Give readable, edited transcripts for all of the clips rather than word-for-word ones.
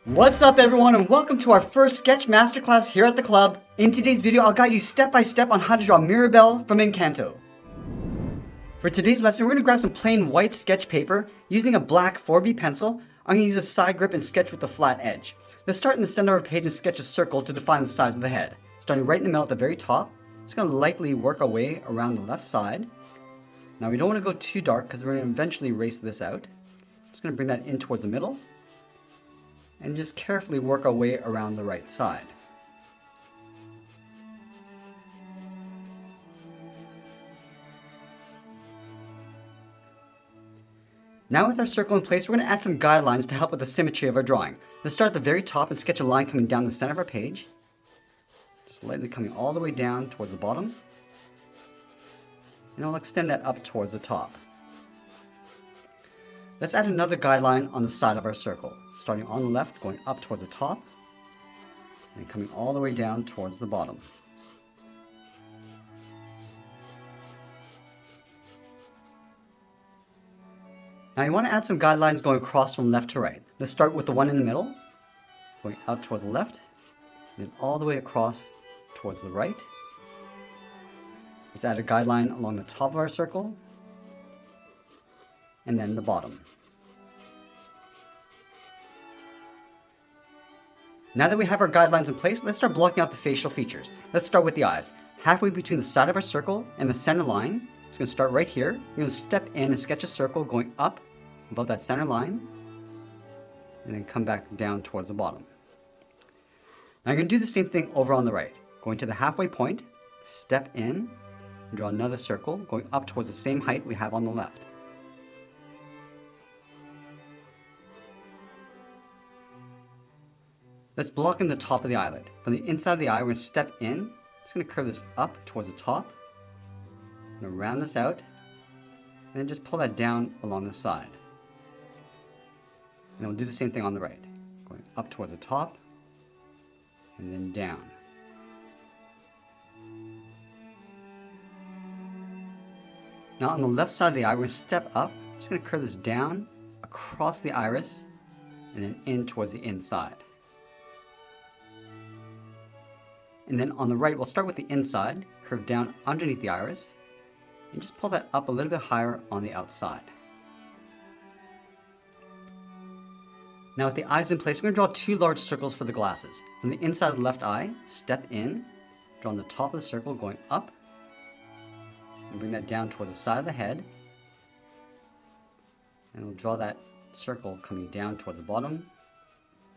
What's up everyone and welcome to our first sketch masterclass here at the club. In today's video I'll guide you step by step on how to draw Mirabel from Encanto. For today's lesson we're going to grab some plain white sketch paper. Using a black 4B pencil, I'm going to use a side grip and sketch with the flat edge. Let's start in the center of our page and sketch a circle to define the size of the head. Starting right in the middle at the very top, just going to lightly work our way around the left side. Now we don't want to go too dark because we're going to eventually erase this out. Just going to bring that in towards the middle. And just carefully work our way around the right side. Now with our circle in place, we're going to add some guidelines to help with the symmetry of our drawing. Let's start at the very top and sketch a line coming down the center of our page. Just lightly coming all the way down towards the bottom. And we'll extend that up towards the top. Let's add another guideline on the side of our circle. Starting on the left, going up towards the top, and coming all the way down towards the bottom. Now you want to add some guidelines going across from left to right. Let's start with the one in the middle, going out towards the left, and then all the way across towards the right. Let's add a guideline along the top of our circle, and then the bottom. Now that we have our guidelines in place, let's start blocking out the facial features. Let's start with the eyes. Halfway between the side of our circle and the center line, it's going to start right here. We're going to step in and sketch a circle going up above that center line, and then come back down towards the bottom. Now you're going to do the same thing over on the right. Going to the halfway point, step in, and draw another circle going up towards the same height we have on the left. Let's block in the top of the eyelid. From the inside of the eye, we're going to step in. Just going to curve this up towards the top. I'm going to round this out. And then just pull that down along the side. And we'll do the same thing on the right. Going up towards the top. And then down. Now on the left side of the eye, we're going to step up. Just going to curve this down across the iris. And then in towards the inside. And then on the right, we'll start with the inside, curve down underneath the iris, and just pull that up a little bit higher on the outside. Now with the eyes in place, we're going to draw two large circles for the glasses. From the inside of the left eye, step in, draw on the top of the circle going up, and bring that down towards the side of the head. And we'll draw that circle coming down towards the bottom,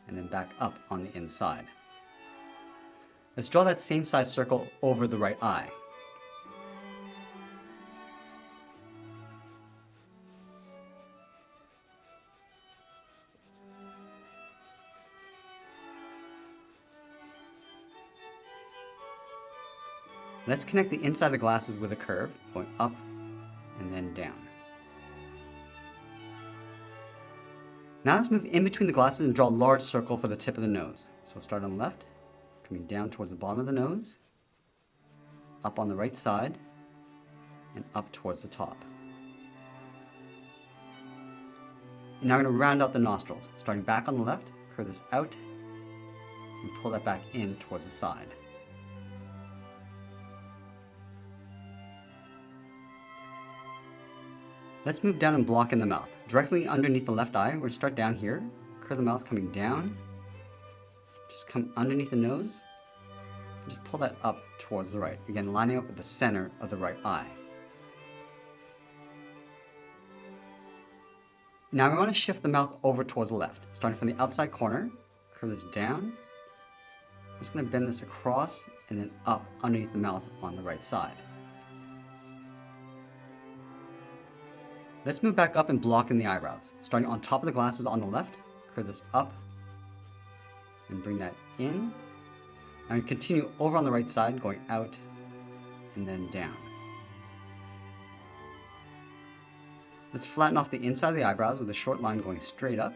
and then back up on the inside. Let's draw that same size circle over the right eye. Let's connect the inside of the glasses with a curve, going up and then down. Now let's move in between the glasses and draw a large circle for the tip of the nose. So we'll start on the left. Coming down towards the bottom of the nose, up on the right side, and up towards the top. And now we're going to round out the nostrils. Starting back on the left, curve this out, and pull that back in towards the side. Let's move down and block in the mouth. Directly underneath the left eye, we're going to start down here, curve the mouth coming down, just come underneath the nose, and just pull that up towards the right. Again, lining up with the center of the right eye. Now we want to shift the mouth over towards the left. Starting from the outside corner, curve this down. I'm just going to bend this across and then up underneath the mouth on the right side. Let's move back up and block in the eyebrows. Starting on top of the glasses on the left, curve this up, and bring that in. And continue over on the right side, going out and then down. Let's flatten off the inside of the eyebrows with a short line going straight up.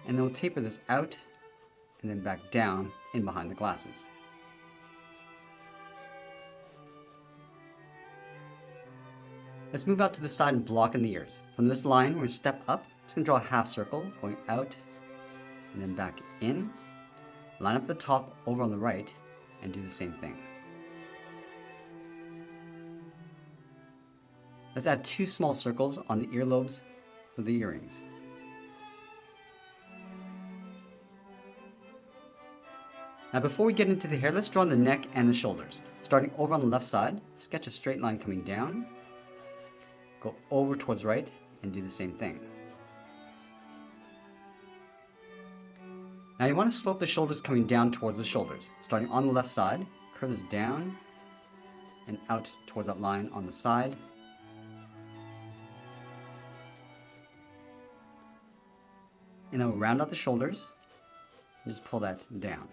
And then we'll taper this out and then back down in behind the glasses. Let's move out to the side and block in the ears. From this line, we're going to step up, Just going to draw a half circle going out and then back in. Line up the top over on the right and do the same thing. Let's add 2 small circles on the earlobes for the earrings. Now before we get into the hair, let's draw the neck and the shoulders. Starting over on the left side, sketch a straight line coming down, go over towards right, and do the same thing. Now you want to slope the shoulders coming down towards the shoulders. Starting on the left side, curve this down and out towards that line on the side. And then we'll round out the shoulders and just pull that down.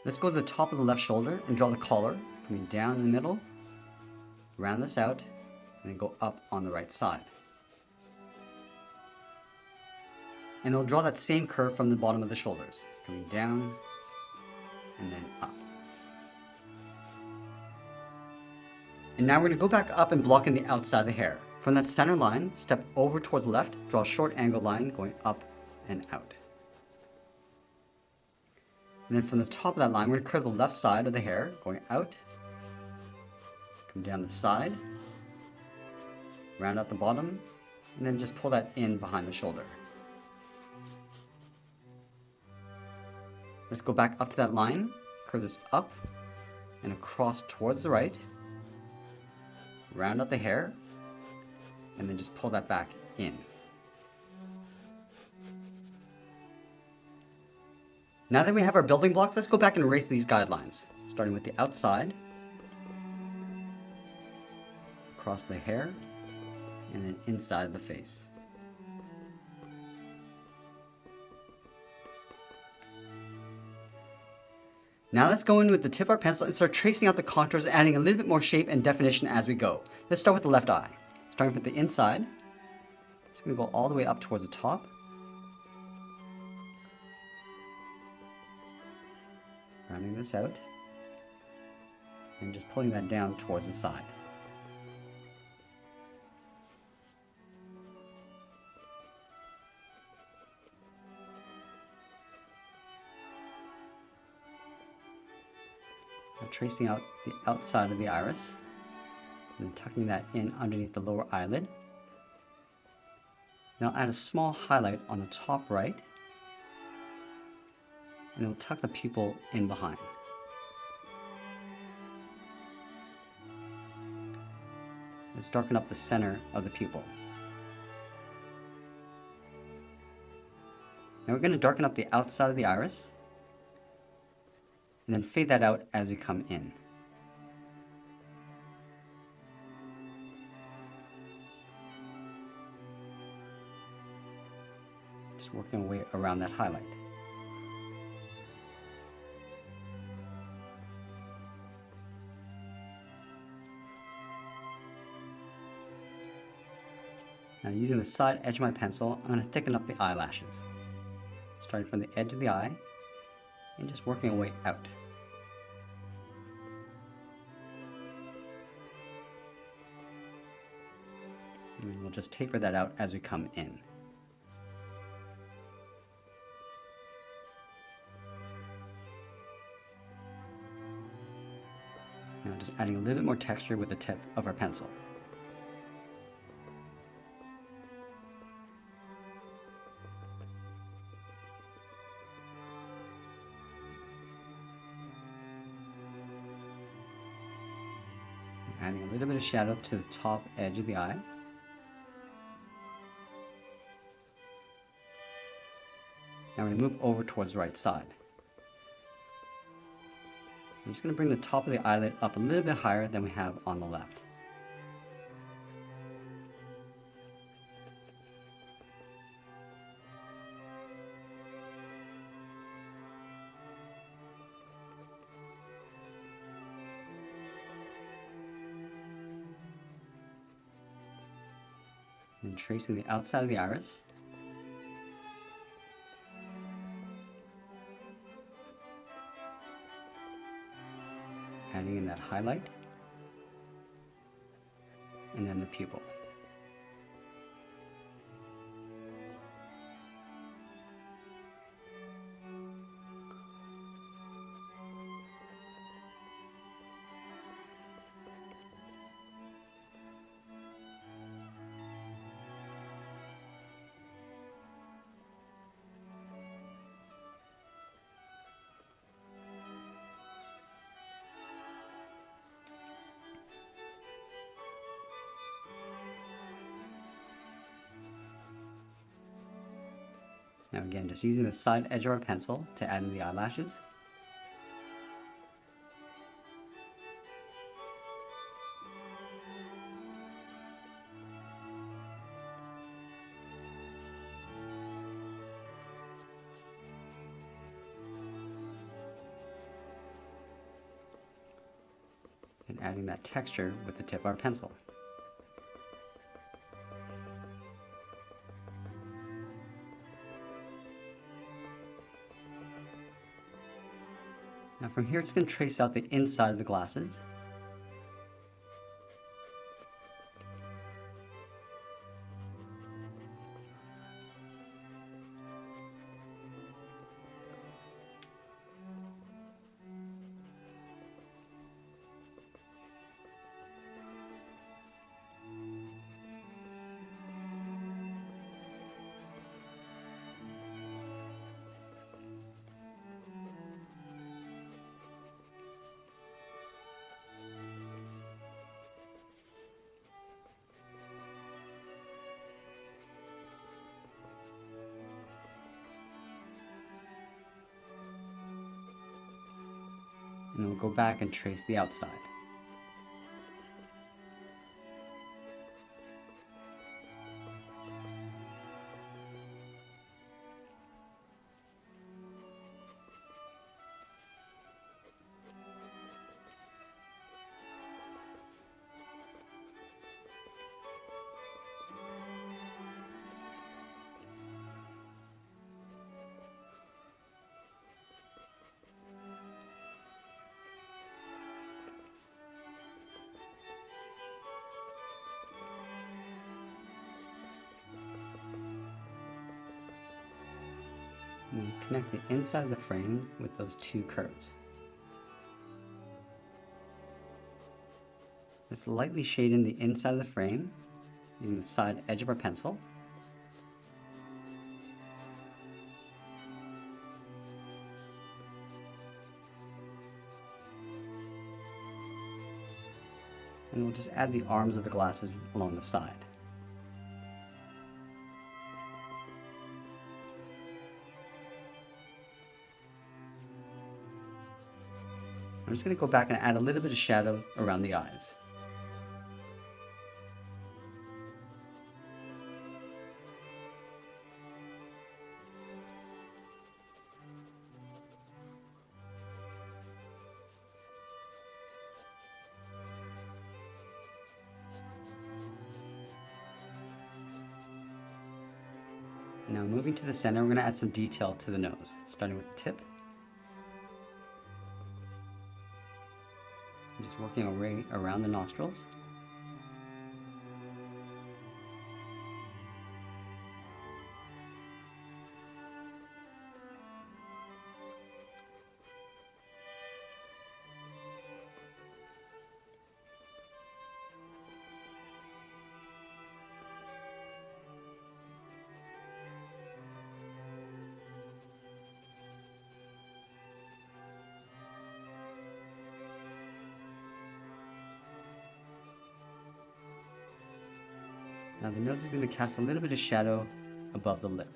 Let's go to the top of the left shoulder and draw the collar coming down in the middle, round this out, and then go up on the right side. And we'll draw that same curve from the bottom of the shoulders, coming down and then up. And now we're going to go back up and block in the outside of the hair. From that center line, step over towards the left, draw a short angle line going up and out. And then from the top of that line, we're going to curve the left side of the hair, going out, come down the side, round out the bottom, and then just pull that in behind the shoulder. Let's go back up to that line, curve this up and across towards the right, round out the hair, and then just pull that back in. Now that we have our building blocks, let's go back and erase these guidelines. Starting with the outside, across the hair, and then inside the face. Now let's go in with the tip of our pencil and start tracing out the contours, adding a little bit more shape and definition as we go. Let's start with the left eye. Starting with the inside, just going to go all the way up towards the top. Rounding this out, and just pulling that down towards the side. Now tracing out the outside of the iris, and then tucking that in underneath the lower eyelid. Now add a small highlight on the top right, and then we'll tuck the pupil in behind. Let's darken up the center of the pupil. Now we're going to darken up the outside of the iris, and then fade that out as we come in. Just working our way around that highlight. Now using the side edge of my pencil, I'm going to thicken up the eyelashes. Starting from the edge of the eye, and just working our way out. And we'll just taper that out as we come in. Now just adding a little bit more texture with the tip of our pencil. Adding a little bit of shadow to the top edge of the eye. Now we're going to move over towards the right side. I'm just going to bring the top of the eyelid up a little bit higher than we have on the left. And tracing the outside of the iris. Adding in that highlight. and then the pupil. Now again, just using the side edge of our pencil to add in the eyelashes. And adding that texture with the tip of our pencil. Now from here, it's going to trace out the inside of the glasses. And then we'll go back and trace the outside. And then connect the inside of the frame with those two curves. Let's lightly shade in the inside of the frame using the side edge of our pencil. And we'll just add the arms of the glasses along the side. I'm just going to go back and add a little bit of shadow around the eyes. Now moving to the center, we're going to add some detail to the nose, starting with the tip. Just working our way around the nostrils. Now the nose is going to cast a little bit of shadow above the lip.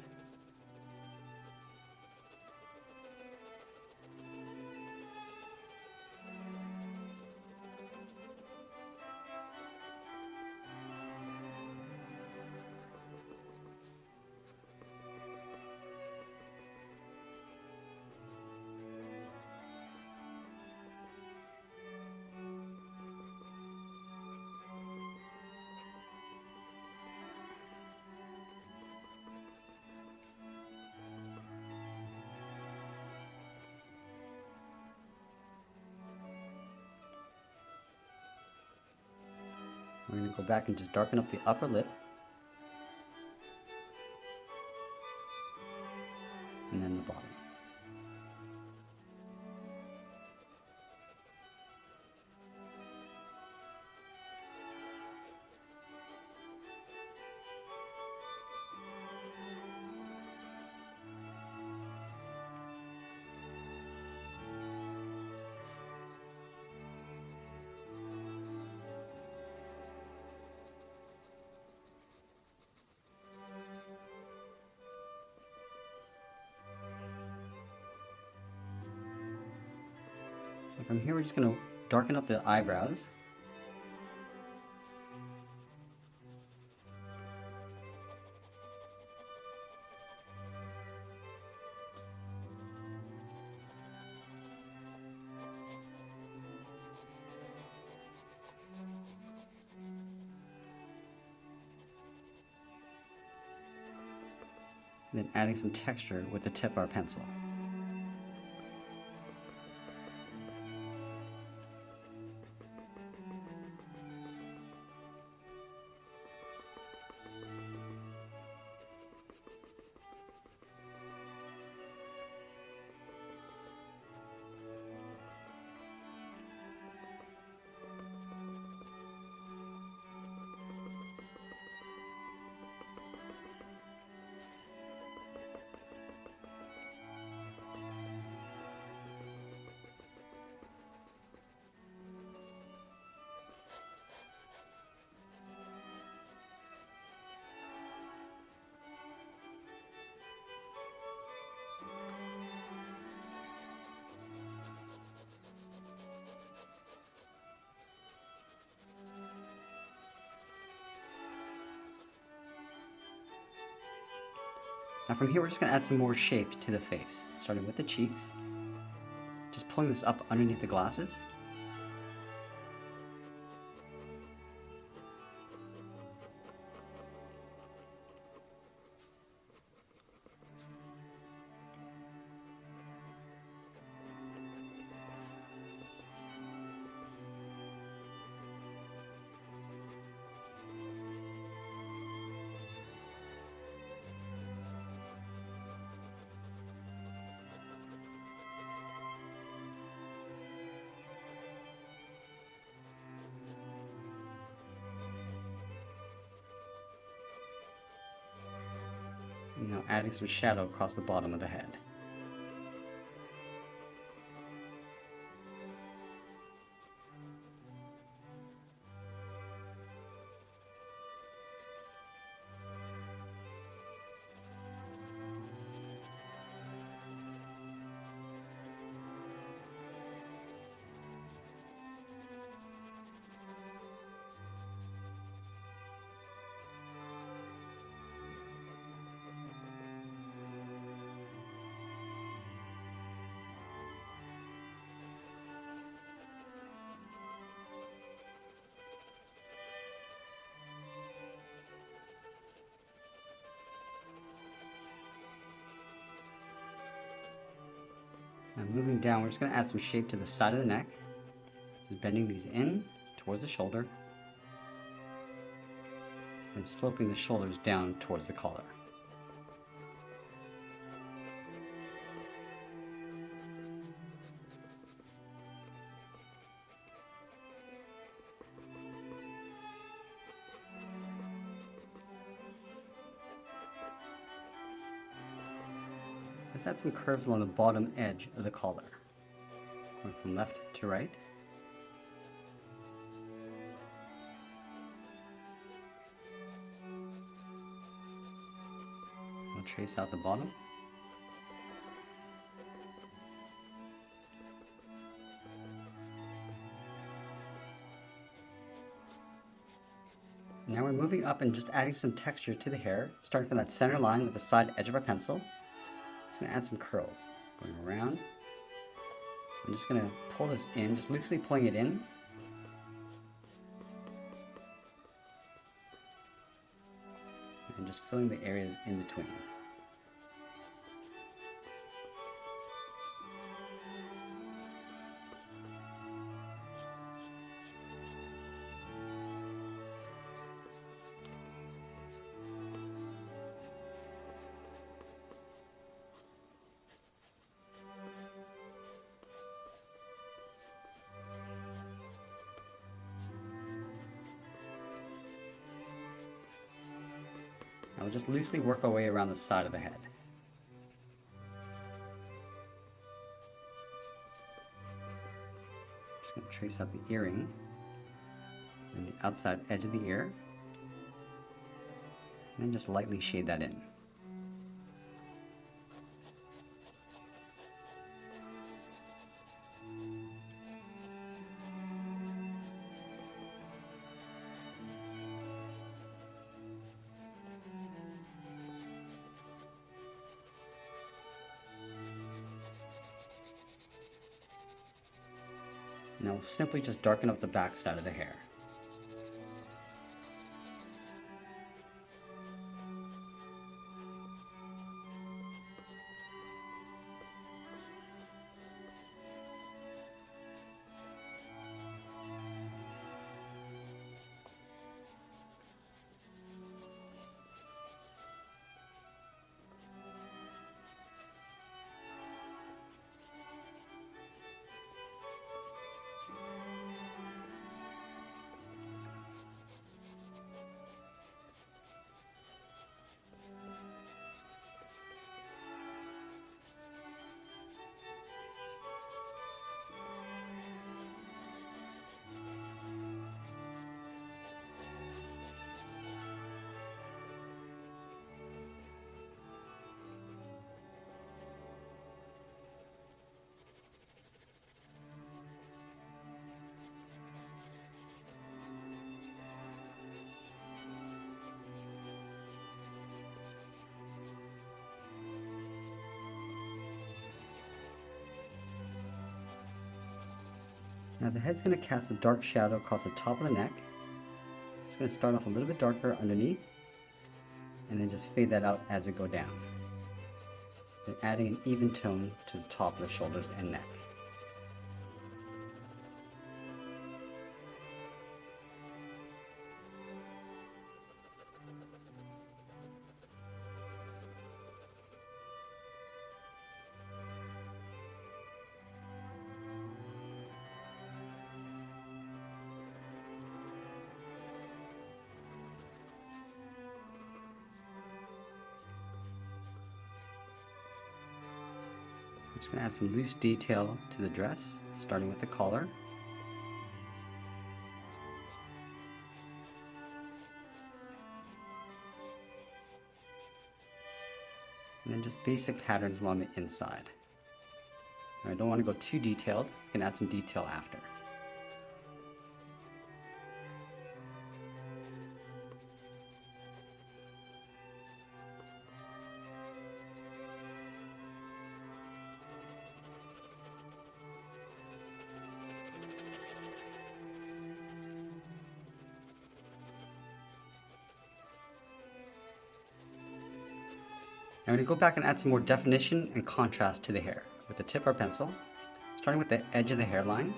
We're going to go back and just darken up the upper lip. And then the bottom. And from here, we're just going to darken up the eyebrows. And then adding some texture with the tip of our pencil. Now from here, we're just going to add some more shape to the face, starting with the cheeks. Just pulling this up underneath the glasses. Now adding some shadow across the bottom of the head. Now moving down, we're just going to add some shape to the side of the neck. Just bending these in towards the shoulder. And sloping the shoulders down towards the collar. Let's add some curves along the bottom edge of the collar, going from left to right. We'll trace out the bottom. Now we're moving up and just adding some texture to the hair, starting from that center line with the side edge of our pencil. Just going to add some curls, going around. I'm just going to pull this in, just loosely pulling it in. And just filling the areas in between. Now we'll just loosely work our way around the side of the head. Just going to trace out the earring and the outside edge of the ear, and then just lightly shade that in. Now we'll simply just darken up the back side of the hair. Now the head's going to cast a dark shadow across the top of the neck. It's going to start off a little bit darker underneath, and then just fade that out as we go down. Then adding an even tone to the top of the shoulders and neck. I'm just going to add some loose detail to the dress, starting with the collar. And then just basic patterns along the inside. Now, I don't want to go too detailed, you can add some detail after. Now we're going to go back and add some more definition and contrast to the hair with the tip of our pencil, starting with the edge of the hairline.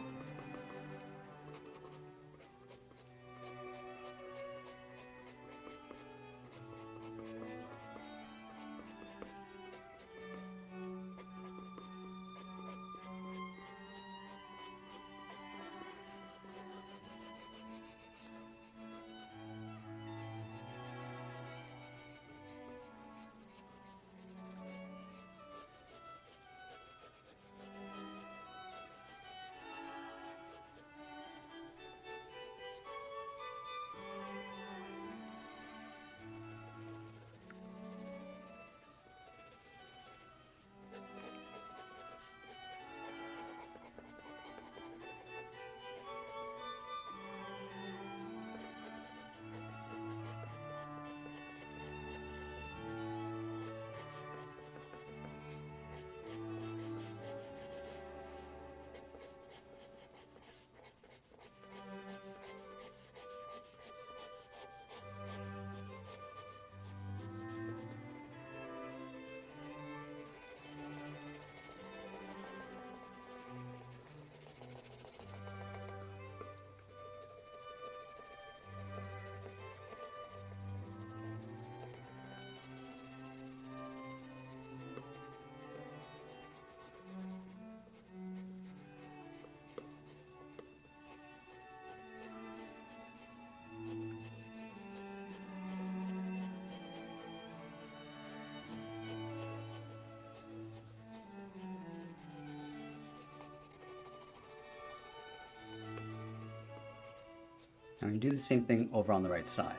I'm going to do the same thing over on the right side.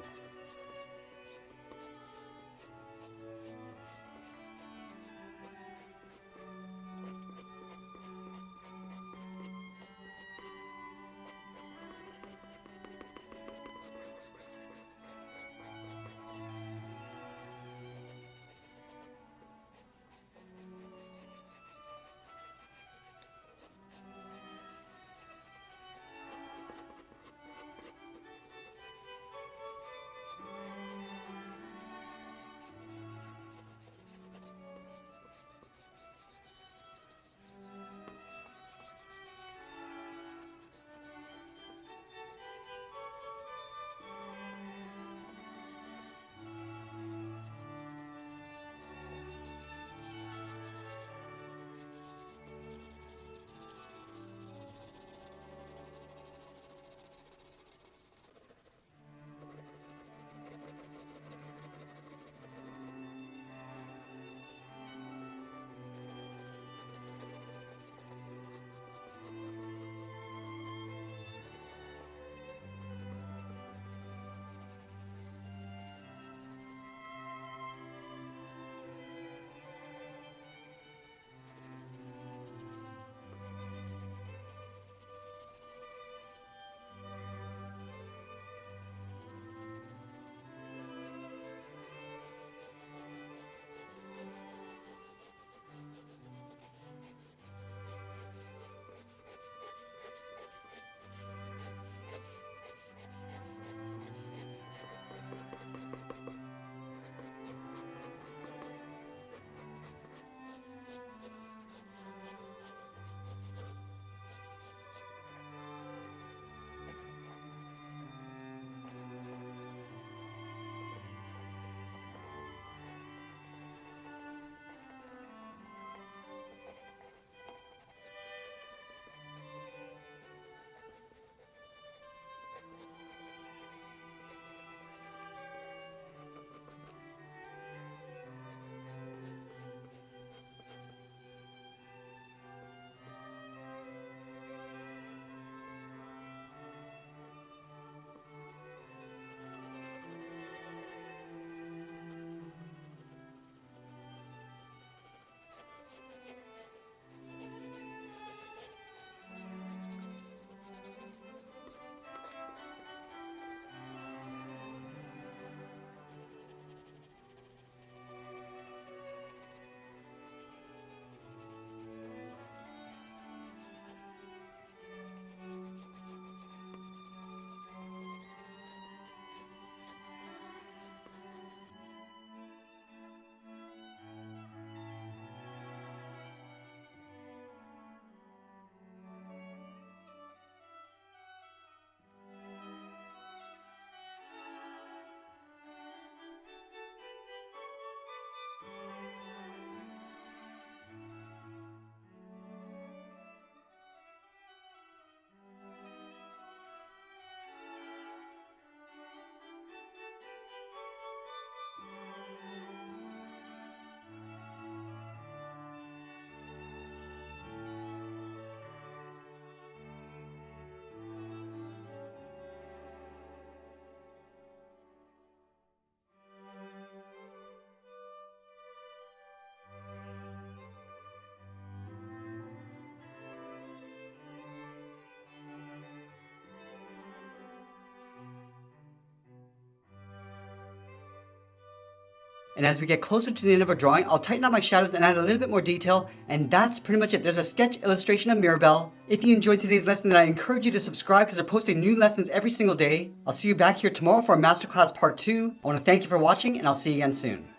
And as we get closer to the end of our drawing, I'll tighten up my shadows and add a little bit more detail, and that's pretty much it. There's a sketch illustration of Mirabel. If you enjoyed today's lesson, then I encourage you to subscribe because they're posting new lessons every single day. I'll see you back here tomorrow for our masterclass part 2. I want to thank you for watching, and I'll see you again soon.